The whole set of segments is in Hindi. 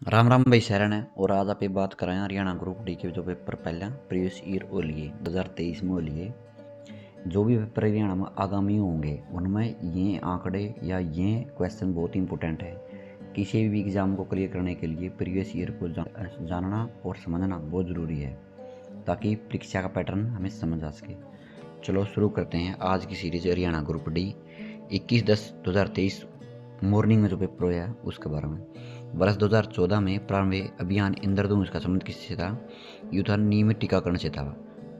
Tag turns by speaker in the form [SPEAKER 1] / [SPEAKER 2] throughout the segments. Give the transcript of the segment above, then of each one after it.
[SPEAKER 1] राम राम भाई शरण है। और आज आप बात कर रहे हैं हरियाणा ग्रुप डी के जो पेपर पहले प्रीवियस ईयर हो लिए 2023 में हो लिए। जो भी पेपर हरियाणा में आगामी होंगे उनमें ये आंकड़े या ये क्वेश्चन बहुत इंपॉर्टेंट है। किसी भी एग्ज़ाम को क्लियर करने के लिए प्रीवियस ईयर को जानना और समझना बहुत ज़रूरी है, ताकि परीक्षा का पैटर्न हमें समझ आ सके। चलो शुरू करते हैं आज की series Haryana group D 21/10/2023 morning में जो पेपर हुआ है उसके बारे में। वर्ष 2014 में प्रारंभ अभियान इंद्रधनुष का संबंध किससे था? यू था नियमित टीकाकरण से था।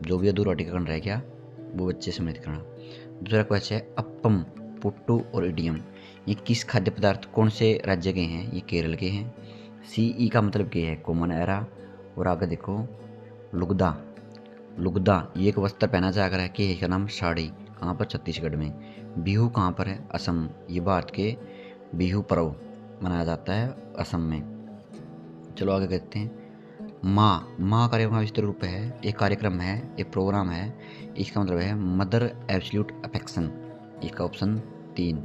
[SPEAKER 1] जो भी अधूरा टीकाकरण रह गया वो बच्चे सम्मिलित करना। दूसरा क्वेश्चन है अप्पम, पुट्टू और इडियम ये किस खाद्य पदार्थ कौन से राज्य के हैं? ये केरल के हैं। CE का मतलब क्या है? Common era. और आगे देखो लुगदा। लुगदा ये एक वस्त्र पहना जाकर है कि इसका नाम साड़ी। कहाँ पर? छत्तीसगढ़ में। बिहू कहाँ पर है? असम। ये भारत के बिहू पर्व मनाया जाता है असम में। चलो आगे कहते हैं माँ कार्यक्रम का विस्तृत रूप है, एक कार्यक्रम है, एक प्रोग्राम है। इसका मतलब है मदर एब्सोल्यूट अफेक्शन। इसका ऑप्शन 3।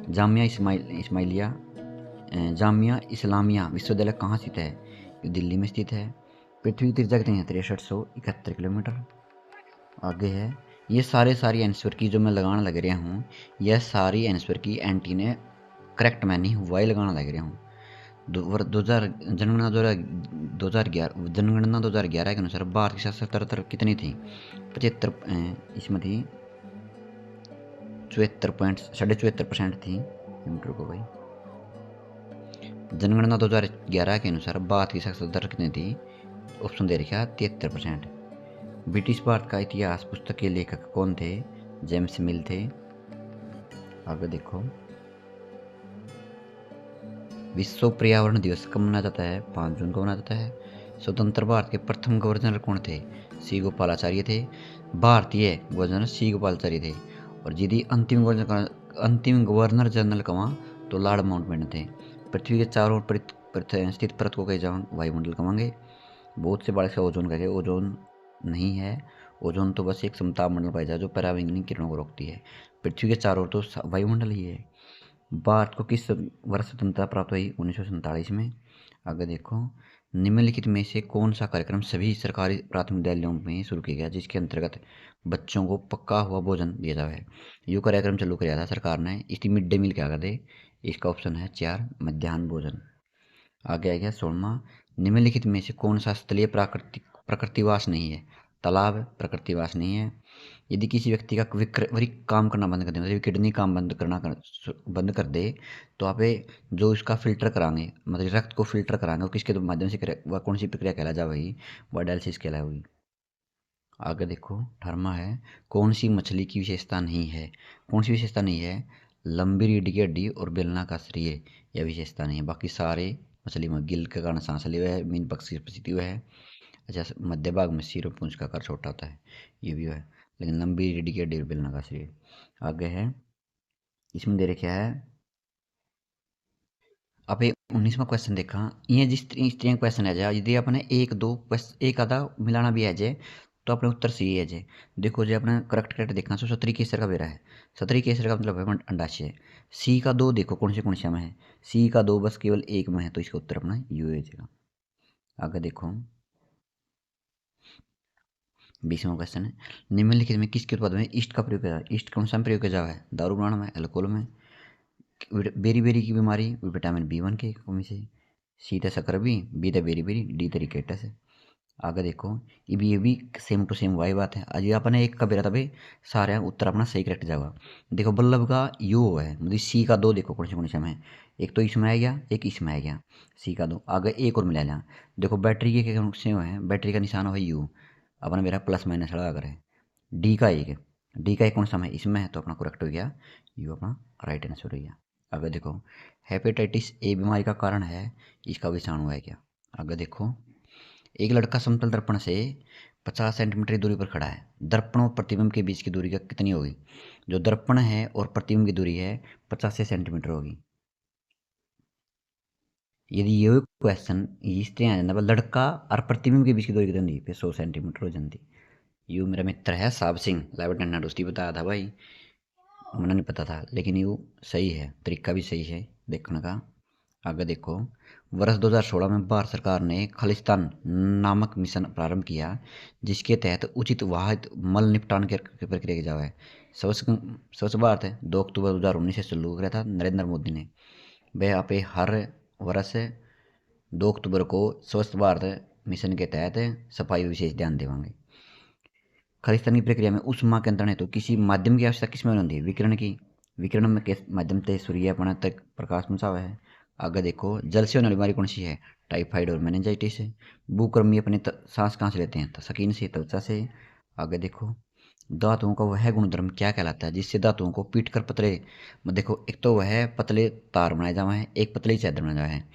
[SPEAKER 1] जामिया इस्माइलिया जामिया इस्लामिया विश्वविद्यालय कहाँ स्थित है? ये दिल्ली में स्थित है। पृथ्वी की त्रिज्या कितनी है? 6371 किलोमीटर। आगे है ये सारी आंसर की जो मैं लगाने लग रहा हूँ, यह सारी आंसर की एंटी ने करेक्ट मैं नहीं हुआ ही लगाना लग रहा हूँ। 2011 के अनुसार भारत की साक्षरता दर कितनी थी? 75 इसमें थी 74.74% थी। मिनट रुको भाई। जनगणना 2011 के अनुसार भारत की साक्षरता दर कितनी थी? ऑप्शन दे रखा 73%। ब्रिटिश भारत का इतिहास पुस्तक के लेखक कौन थे? जेम्स मिल थे। आगे देखो विश्व पर्यावरण दिवस कब मनाया जाता है? 5 जून को मनाया जाता है। स्वतंत्र भारत के प्रथम गवर्नर कौन थे? सी गोपालाचार्य थे। भारतीय गवर्नर सी गोपालाचार्य थे। और यदि अंतिम गवर्नर जनरल कवा तो लॉर्ड माउंटबेटन थे। पृथ्वी के चारों ओर स्थित परत को कहे जाओ वायुमंडल कहेंगे। बहुत से बारिश का ओजोन कहे, ओजोन नहीं है। ओजोन तो बस एक समताप मंडल पाया जाए जो पराबैंगनी किरणों को रोकती है। पृथ्वी के चारों ओर तो वायुमंडल ही है। भारत को किस वर्ष स्वतंत्रता प्राप्त हुई? 1947 में। आगे देखो निम्नलिखित में से कौन सा कार्यक्रम सभी सरकारी प्राथमिक विद्यालयों में शुरू किया गया जिसके अंतर्गत बच्चों को पक्का हुआ भोजन दिया जाता है? यो कार्यक्रम चालू किया था सरकार ने, इसकी मिड डे मील क्या कहते हैं? इसका ऑप्शन है 4 मध्याह्न भोजन। आगे आ गया 16वां निम्नलिखित में से कौन सा स्थलीय प्रकृतिवास नहीं है? तालाब प्रकृतिवास नहीं है। यदि किसी व्यक्ति का वृक्क काम करना बंद कर दे, मतलब किडनी काम बंद कर दे, तो आप जो इसका फिल्टर कराएंगे, मतलब रक्त को फिल्टर कराएंगे, वो किसके माध्यम से करे? वह कौन सी प्रक्रिया कहला जा वही? वह डायलिसिस कहलाएगी। आगे देखो 18वां है कौन सी मछली की विशेषता नहीं है? कौन सी विशेषता नहीं है? लंबी रीढ़ की हड्डी और बेलना का शरीर, यह विशेषता नहीं है। बाकी सारे मछली में गिल के कारण सांस लिए हुए है, मीन पक्षी की उपस्थिति हुआ है। अच्छा मध्य भाग में सिर और पूंछ का आकार छोटा होता है, ये भी है। लेकिन लंबी रीढ़ की हड्डी और बेलना का शरीर। आगे है इसमें दे रखा है आप 19वां क्वेश्चन देखा। ये जिस इस तरह क्वेश्चन है जाए, यदि अपने एक आधा मिलाना भी है जाए तो अपने उत्तर सही है जाए। देखो जो अपने करेक्ट देखना सो सतरी केसर का बेरा है। सतरी केसर का मतलब है अंडाशय। सी का 2 देखो कौन सा में है? सी का 2 बस केवल एक में है, तो इसका उत्तर अपना यू है जाएगा। आगे देखो 20वां क्वेश्चन है निम्नलिखित में किसके उत्पाद में ईस्ट का प्रयोग किया? ईस्ट कौन सा प्रयोग किया जावा है? दारू बनाने में, अल्कोहल में। बेरी बेरी की बीमारी विटामिन B1 की कमी से। सी था शक्कर भी, बी था बेरी बेरी, डी था रिकेटस है। आगे देखो ये भी सेम टू सेम वही बात है। आज अपने एक का बेरा तभी सारे उत्तर अपना सही करेक्ट जाएगा। देखो बल्लभ का यू है, मतलब सी का 2 देखो कौन से में है? एक तो इसमें आ गया, एक इसमें आ गया। सी का 2 आगे एक और मिला लिया। देखो बैटरी के कौन से है? बैटरी का निशान है यू, अपना मेरा प्लस माइनस लगा कर है। डी का एक है, डी का एक कौन सा है? इसमें है, तो अपना करेक्ट हो गया, यू अपना राइट आंसर हो गया। आगे देखो हेपेटाइटिस ए बीमारी का कारण है, इसका विषाणु है क्या? आगे देखो एक लड़का समतल दर्पण से 50 सेंटीमीटर की दूरी पर खड़ा है। दर्पण और प्रतिबिंब के बीच की दूरी का कितनी होगी? जो दर्पण है और प्रतिबिंब की दूरी है 50 सेंटीमीटर होगी। यदि ये क्वेश्चन इस तरह आ जाता लड़का और प्रतिबिंब के बीच की दूरी कितनी होती? 100 सेंटीमीटर हो जाती। यू मेरा मित्र है साहब सिंह, लेफ्टिनेंट उसकी बताया था भाई, मुझे नहीं पता था, लेकिन यू सही है, तरीका भी सही है देखने का। आगे देखो, वर्ष 2016 में भारत सरकार ने खालिस्तान नामक मिशन प्रारंभ किया, जिसके तहत उचित वाहित मल निपटान की प्रक्रिया की जाए। स्वच्छ भारत 2 अक्टूबर 2019 से शुरू किया था नरेंद्र मोदी ने। वह यहाँ पे हर वर्ष 2 अक्टूबर को स्वच्छ भारत मिशन के तहत सफाई विशेष ध्यान देवांगे। खालिस्तान की प्रक्रिया में उस माह के अंतरण हेतु किसी माध्यम की आवश्यकता किसमें होती है? विकिरण की। विकिरण में किस माध्यम से सूर्य अपना तक प्रकाश पहुंचावा है? आगे देखो, जल से होने वाली बीमारी कौन सी है? टाइफाइड और मेनिंजाइटिस है। भूकर्मी अपने सांस कहाँ से लेते हैं? तो स्किन से, त्वचा से। आगे देखो, धातुओं का वह गुणधर्म क्या कहलाता है जिससे धातुओं को पीट कर पतले, देखो एक तो वह पतले तार बनाए जावा है, एक पतली चादर बनाया जावा है।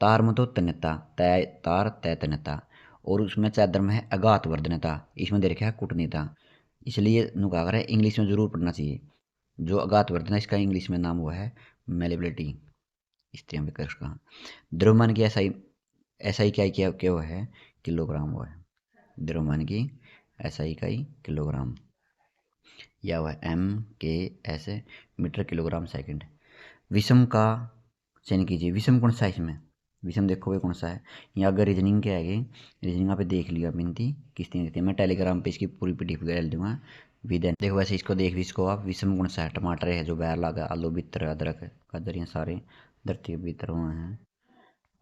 [SPEAKER 1] तार में तो तन्यता, तय तार तय तन्यता, और उसमें चादर में है अघात वर्धनता, इसमें दे रखा है कूटनीयता। इसलिए नुका कर है इंग्लिश में जरूर पढ़ना चाहिए। जो अघात वर्धन है इसका इंग्लिश में नाम हुआ है मेलेबिलिटी, स्त्रियों विकर्ष का। द्रव्यमान की ऐसा ही क्या हुआ है? किलोग्राम हुआ है। द्रव्यमान की ऐसा ही इकाई किलोग्राम, या हुआ एम के ऐसे मीटर किलोग्राम सेकंड। विषम का चयन कीजिए। विषम कौन सा है इसमें? विषम देखो ये कौन सा है? यहाँ अगर रीजनिंग क्या है, रीजनिंग पे देख लिया बिनती किस तरह की। मैं टेलीग्राम पे इसकी पूरी पीडीएफ डाल दूंगा विद। देखो वैसे इसको देख भी, इसको आप विषम कौन सा है? टमाटर है जो बैर लगा, आलू बितर, अदरक गाजर, ये सारे धरती के भीतर हुए हैं।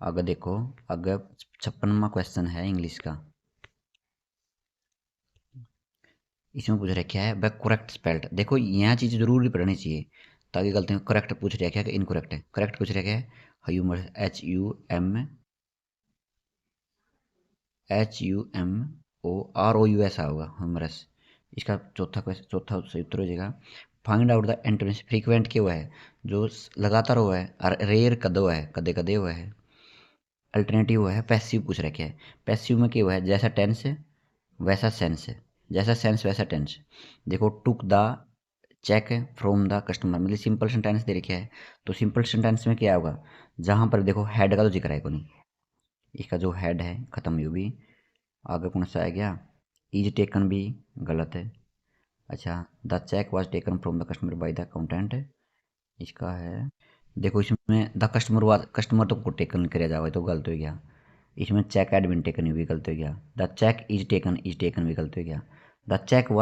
[SPEAKER 1] आगे देखो, अगर 56वां क्वेश्चन है इंग्लिश का, इसमें पूछ रखा है व करेक्ट स्पेल्ड। देखो यह चीज़ जरूरी पढ़नी चाहिए ताकि गलती करेक्ट पूछ रखा है कि इनकरेक्ट है। करेक्ट पूछ रखा है ह्यूमरस, HUMOROUS होगा ह्यूमरस। इसका चौथा उत्तर हो जाएगा find out the antonyms. Frequent क्या हुआ है? जो लगातार हुआ है, और रेयर कद हुआ है, कदे कदे हुआ है। अल्टरनेटिव हुआ है पैसिव पूछ रखा है। पैसिव में क्या हुआ है? जैसा टेंस है वैसा सेंस है, जैसा सेंस वैसा टेंस। देखो took the cheque from the customer, मतलब सिंपल सेंटेंस दे रखा है, तो सिंपल सेंटेंस में क्या होगा? जहाँ पर देखो हेड का तो जिक्र है को नहीं, इसका जो हेड है खत्म यू भी। आगे कौन सा है गया? इज टेकन भी गलत है। अच्छा, the cheque was taken from the customer by the accountant, इसका है। देखो इसमें द कस्टमर वाज, कस्टमर तो टेकन कराया जाओ तो गलत हो गया। इसमें चेक एड बिन टेकन भी गलत हो गया। द चेक इज टेकन भी गलत हो गया। द चेक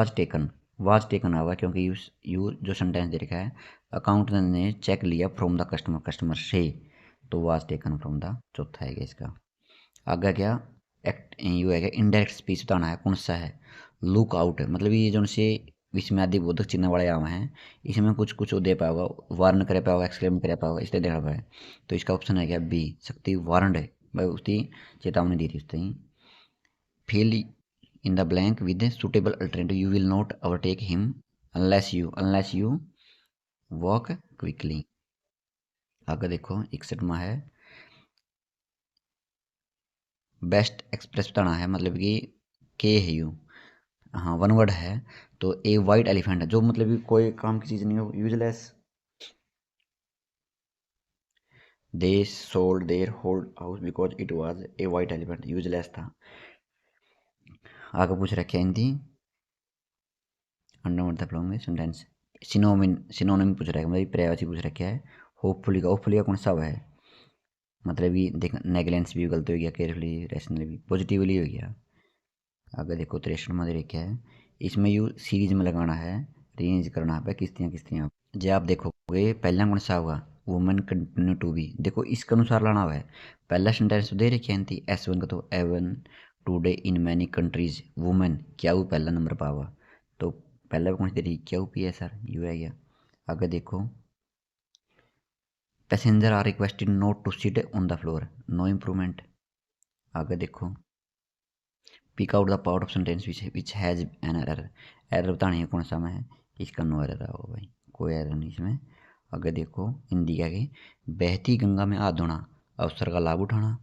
[SPEAKER 1] वाज टेकन आवा क्योंकि यू जो सेंटेंस दे रखा है, अकाउंटेंट ने चेक लिया फ्रॉम द कस्टमर, कस्टमर से, तो वाज टेकन फ्रॉम द, चौथा है इसका। आगे क्या? एक्ट यू है इनडायरेक्ट स्पीच बताना है, कौन सा है? लुक आउट, मतलब ये जो से विस्मयादि बोधक चिन्ह वाले आवा हैं, इसमें कुछ कुछ दे पाओगा, वार्न करे पाओगा, एक्सक्लेम करे पाओगा, इसलिए देना पाए। तो इसका ऑप्शन है क्या? बी, शक्ति वारंड है भाई, उसकी चेतावनी दी थी उसने। Fill in the blank with suitable alternative, you will not overtake him unless you walk quickly. आगे देखो 61वां है बेस्ट एक्सप्रेस बताना है, मतलब कि के है यू, हाँ वन वर्ड है। तो ए वाइट एलिफेंट है, जो मतलब कि कोई काम की चीज़ नहीं हो, useless. They sold there hold house because it was a white elephant, useless था। आगे पूछ रखे Hindi under the flowing sentence. Synonym पूछ रखा है, मतलब पर्यायवाची पूछ रखा है। होपफुली का कौन सा है? मतलब कि देख नेगलेंस भी गलत हो गया, केयरफुली रैशनली भी, पॉजिटिवली हो गया। आगे देखो 63वां दे रखा है, इसमें यू सीरीज में लगाना है, रेंज करना है किस्तियाँ। जे आप देखोगे पहला कौन सा होगा? Women continue to be. देखो इसके अनुसार लाना हुआ है। पहला सेंटेंस तो दे रखे हैं S1 का, तो even today in many countries women, क्या वो पहला नंबर पावा, तो पहला कौन सी दे रही? क्या पी है सर, यू है गया। आगे देखो passenger are requested not to sit on the floor, no improvement. आगे देखो pick out the part of sentence which has an error, error बतानी है कौन सा में है, इसका नो एरर होगा भाई, कोई एरर नहीं इसमें। आगे देखो हिंदी क्या गई, बहती गंगा में हाथ धोना, अवसर का लाभ उठाना,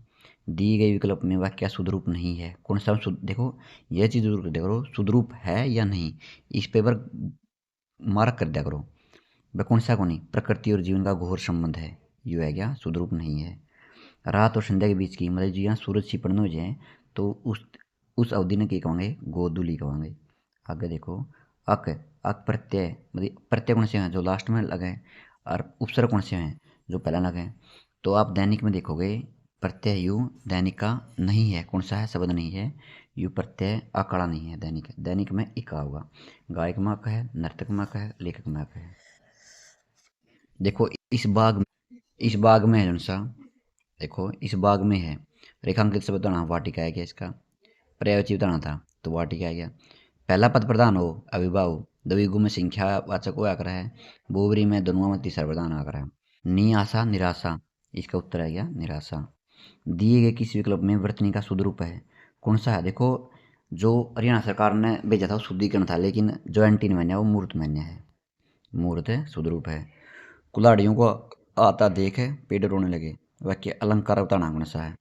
[SPEAKER 1] दी गई विकल्प में वाक्य सुधरूप नहीं है, कौन सा देखो यह चीज़ जरूर देखो सुधरूप है या नहीं, इस पेपर मार्क कर दिया करो। वह कौन सा को नहीं? प्रकृति और जीवन का घोर संबंध है, यू है क्या? सुधरूप नहीं है। रात और संध्या के बीच की, मतलब जी हाँ सूरज छिपड़ने हो जाए तो उस अवधि ने क्या कहेंगे? गोधूली कहेंगे। आगे देखो अक, अक प्रत्यय, मतलब प्रत्यय कौन से हैं? जो लास्ट में लगे, और उपसर्ग कौन से हैं? जो पहला लगे। तो आप दैनिक में देखोगे प्रत्यय यू दैनिक का नहीं है। कौन सा है? शब्द नहीं है। यू प्रत्यय अकड़ा नहीं है। दैनिक है। दैनिक में इका होगा। गायक में अक है, नर्तक में अक है, लेखक में अक है। देखो इस बाग में है कौन सा? देखो इस बाग में है रेखांकित शब्द बनाना, वाटिका है क्या इसका? पर्यायवाची बताना था तो वाटिका है गया। पहला पद प्रधान हो अभिभाव, द्विगु में संख्यावाचक हो आकर है, बहुव्रीहि में दोनों में तीसरा प्रधान आकर है। नी आशा निराशा, इसका उत्तर है क्या? निराशा। दिए गए किस विकल्प में वर्तनी का शुद्ध रूप है? कौन सा है? देखो जो हरियाणा सरकार ने भेजा था वो शुद्धिकरण था, लेकिन जो एंटीन मान्य है वो मूर्त मान्य है। मूर्त शुद्ध रूप है। कुल्हाड़ियों को आता देख पेड़ रोने लगे, वाक्य अलंकार बताना कौन सा है?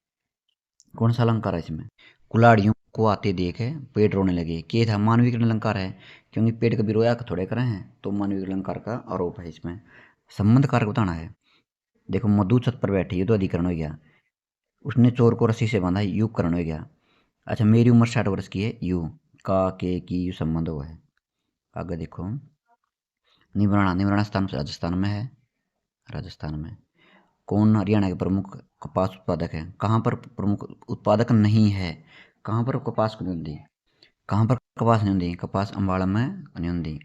[SPEAKER 1] कौन सा अलंकार है इसमें? कुल्हाड़ियों को आते देख पेड़ रोने लगे, के था मानविक अलंकार है, क्योंकि पेड़ कभी रोया थोड़े करे हैं, तो मानविक अलंकार का आरोप है इसमें। संबंध कारक बताना है। देखो मधु छत पर बैठी, ये तो अधिकरण हो गया। उसने चोर को रस्सी से बांधा, यू करण हो गया। अच्छा मेरी उम्र 60 वर्ष की है, यू का के की यू संबंध हुआ है। आगे देखो निमराना, निमराना स्थान राजस्थान में है। राजस्थान में कौन हरियाणा के प्रमुख कपास उत्पादक है? कहाँ पर प्रमुख उत्पादक नहीं है? कहाँ पर कपास को नहीं होती? कहाँ पर कपास नहीं होती? कपास अम्बाड़ा में नहीं होती।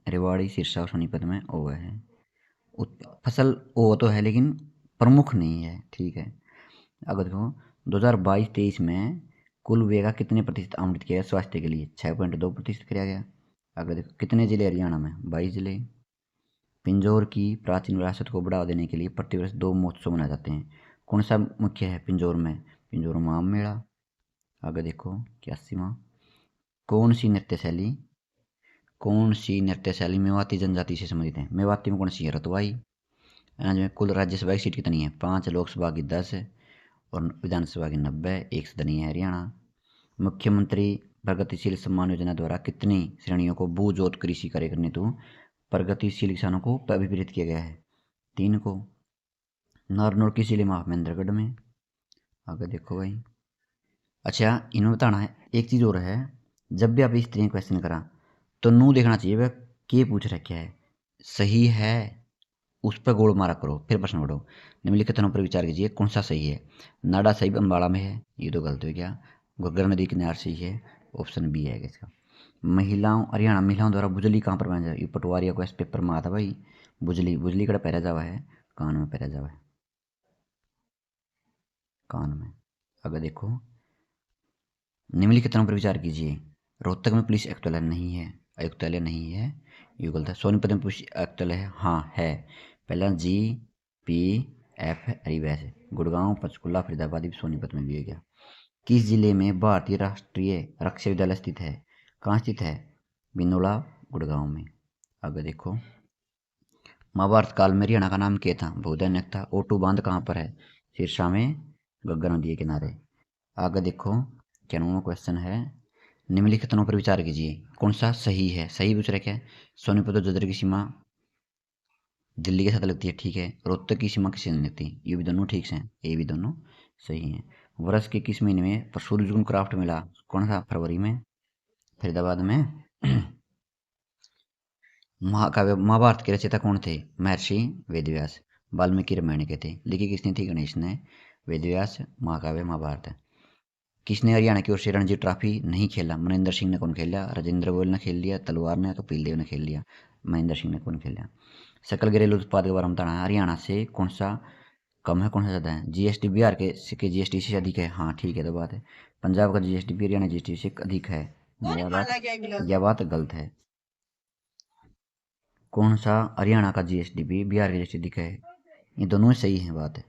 [SPEAKER 1] रेवाड़ी सिरसा और सोनीपत में ओ है। फसल ओ तो है लेकिन प्रमुख नहीं है। ठीक है। अगर देखो 2022-23 में कुल व्यय का कितने प्रतिशत आवंटित किया गया स्वास्थ्य के लिए? 6.2% किया गया। अगर देखो कितने जिले हरियाणा में? 22 जिले। पिंजौर की प्राचीन विरासत को बढ़ावा देने के लिए प्रतिवर्ष 2 महोत्सव मनाए जाते हैं। कौन सा मुख्य है पिंजौर में? पिंजौर में आम मेला। आगे देखो 81वां कौन सी नृत्य शैली मेवाती जनजाति से संबंधित है? मेवाती में कौन सी है? रतवाई। में कुल राज्यसभा की सीट कितनी है? 5, लोकसभा की 10 और विधानसभा की 90, एक सदनीय है हरियाणा। मुख्यमंत्री प्रगतिशील सम्मान योजना द्वारा कितनी श्रेणियों को भू जोत कृषि कार्य करने हेतु प्रगतिशील किसानों को अभिप्रेरित किया गया है? 3 को। नारनौल किस जिले में? महेंद्रगढ़ में। आगे देखो भाई। अच्छा इन्होंने बताना है एक चीज़ और है, जब भी आप इस तरह क्वेश्चन करा तो नू देखना चाहिए वह के पूछ रखा है, सही है उस पर गोल मारा करो फिर प्रश्न पढ़ो। निम्नलिखित कथनों पर विचार कीजिए कौन सा सही है? नाडा साहिब अम्बाड़ा में है, ये तो गलत हो गया। घग्गर नदी किनार सही है, ऑप्शन बी है इसका। हरियाणा महिलाओं द्वारा बुजली कहाँ पर पहना जाए? ये पटवारिया को इस पेपर में आता भाई। बुजली बुजली कड़ा पहरा जावा है? कान में पहरा जावा है, कान में। अगर देखो निम्नलिखित कथनों पर विचार कीजिए। रोहतक में पुलिस आयुक्तालय नहीं है, आयुक्तालय नहीं है, ये गलत है। सोनीपत में पुलिस आयुक्तालय है, हाँ है। पहला जी पी एफ रीवा है। गुड़गांव पंचकुला फरीदाबाद भी सोनीपत में भी हो गया। किस जिले में भारतीय राष्ट्रीय रक्षा विद्यालय स्थित है? कहाँ स्थित है? बिनोला गुड़गांव में। आगे देखो महाभारत काल में हरियाणा का नाम क्या था? बहुदैन्यक था। ओटू बांध कहाँ पर है? सिरसा में, गग्गर नदी के किनारे। आगे देखो 91वां क्वेश्चन है, निम्नलिखित कथनों पर विचार कीजिए कौन सा सही है? सही पूछ रहा है। सोनीपत और जदर की सीमा दिल्ली के साथ लगती है, ठीक है। रोहतक की सीमा किसी नहीं लगती, ये भी दोनों ठीक हैं, ये भी दोनों सही हैं। वर्ष के किस महीने में सूर्य क्राफ्ट मिला? कौन सा? फरवरी में, फरीदाबाद में। महाकाव्य महाभारत के रचयिता कौन थे? महर्षि वेदव्यास। वाल्मीकि रामायण के थे। लिखी किसने थी? गणेश ने। वेदव्यास महाकाव्य महाभारत है। किसने हरियाणा की ओर से रणजी ट्रॉफी नहीं खेला? महेंद्र सिंह ने कौन खेला? राजेंद्र गोयल ने खेल लिया, तलवार ने, कपिल देव ने खेल लिया। महेंद्र सिंह ने कौन खेला? सकल घरेलू उत्पाद के बारे में बताना है। हरियाणा से कौन सा कम है, कौन सा ज़्यादा है? जीएसटी बिहार के जीएसटी से अधिक है, हाँ ठीक है, तो बात है। पंजाब का जीएसटी हरियाणा जीएसटी से अधिक है, यह बात गलत है। कौन सा हरियाणा का जीएसटी बिहार का जीएसटी अधिक है? ये दोनों सही है बात है।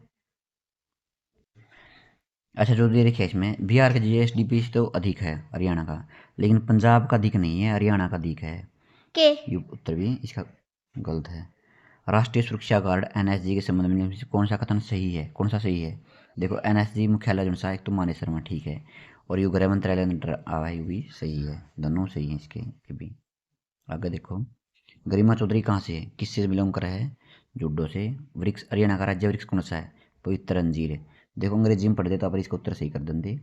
[SPEAKER 1] अच्छा जो दे रखा है इसमें बिहार का जीएसडीपी तो अधिक है हरियाणा का, लेकिन पंजाब का अधिक नहीं है, हरियाणा का अधिक है। ये उत्तर भी इसका गलत है। राष्ट्रीय सुरक्षा गार्ड एनएसजी के संबंध में कौन सा कथन सही है? कौन सा सही है? देखो एनएसजी मुख्यालय जो सा एक तो मानेसर में, ठीक है, और ये गृह मंत्रालय अंडर आवा है, भी सही है, दोनों सही है इसके भी। आगे देखो गरिमा चौधरी कहाँ से है? किससे बिलोंग कर है? जुड्डो से। वृक्ष हरियाणा का राज्य वृक्ष कौन सा है? पवित्र अंजीर। देखो अंग्रेजी में पढ़ देता पर इसका उत्तर सही कर देंगे,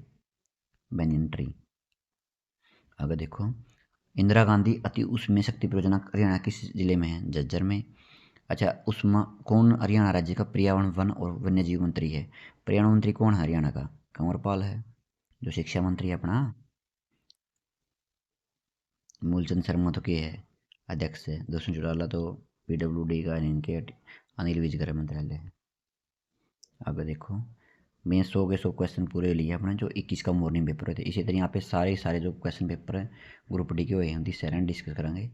[SPEAKER 1] बैनियन ट्री। आगे देखो इंदिरा गांधी अति उष्मीय शक्ति परियोजना हरियाणा किस जिले में है? झज्जर में। अच्छा, उसमें कौन हरियाणा राज्य का पर्यावरण वन और वन्य जीव मंत्री है? पर्यावरण मंत्री कौन है हरियाणा का? कंवरपाल है। जो शिक्षा मंत्री है अपना, मूलचंद शर्मा तो के है अध्यक्ष है। दुष्यंत चौटाला तो PWD का, इनके अनिल विज गृह मंत्रालय है। आगे देखो, मैं 100 के 100 क्वेश्चन पूरे लिए अपने, जो 21 का मॉर्निंग पेपर होते। इसी तरह यहाँ पे सारे जो क्वेश्चन पेपर है ग्रुप डी के हुए हैं, हम डिस्कस करेंगे।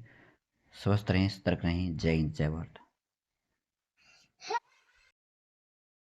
[SPEAKER 1] स्वस्थ रहें, सतर्क रहें। जय हिंद, जय भारत।